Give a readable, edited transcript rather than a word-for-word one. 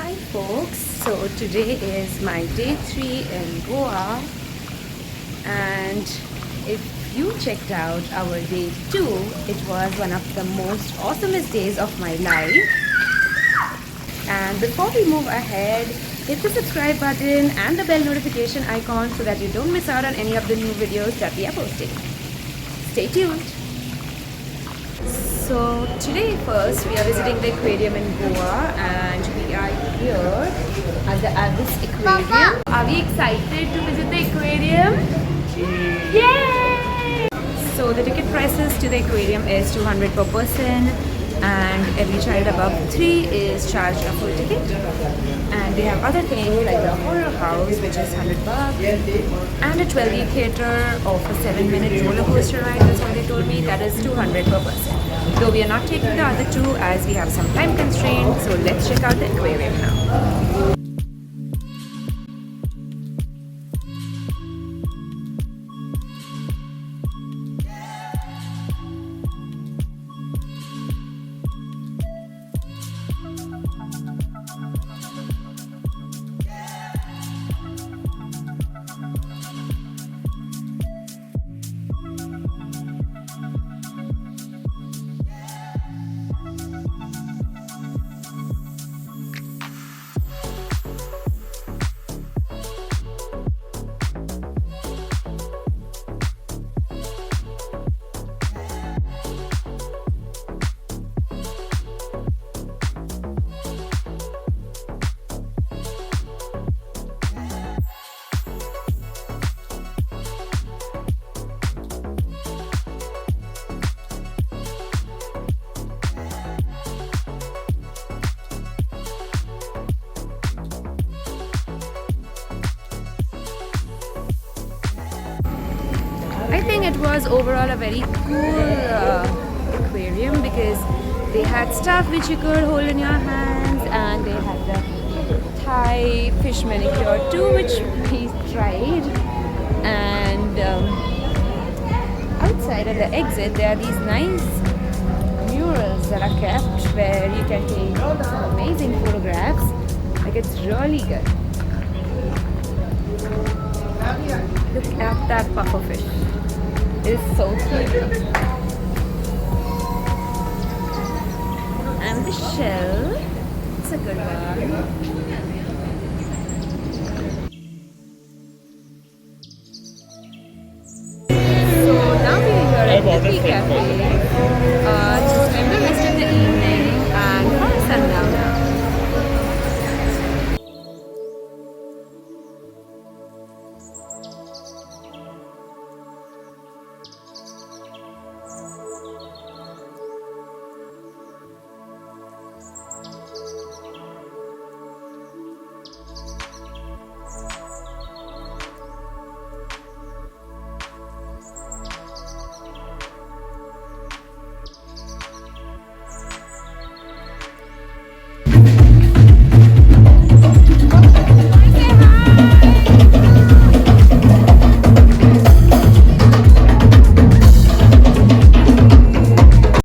Hi folks, so today is my day 3 in Goa, and if you checked out our day 2, it was one of the most awesomest days of my life. And before we move ahead, hit the subscribe button and the bell notification icon so that you don't miss out on any of the new videos that we are posting. Stay tuned. So today first we are visiting the aquarium in Goa, and we are here at the Abyss Aquarium. Are we excited to visit the aquarium? Yay! So the ticket prices to the aquarium is 200 per person, and every child above 3 is charged a full ticket. And they have other things like the horror house, which is 100 bucks, and a 12-week theater of a 7-minute roller coaster ride. That's what they told me. That is 200 per person. Though we are not taking the other two as we have some time constraints. So let's check out the aquarium now. I think it was overall a very cool aquarium because they had stuff which you could hold in your hands, and they had the Thai fish manicure too, which we tried. And outside at the exit there are these nice murals that are kept where you can take some amazing photographs. Like, it's really good. Look at that pufferfish. It's so cute. And the shell, it's a good one.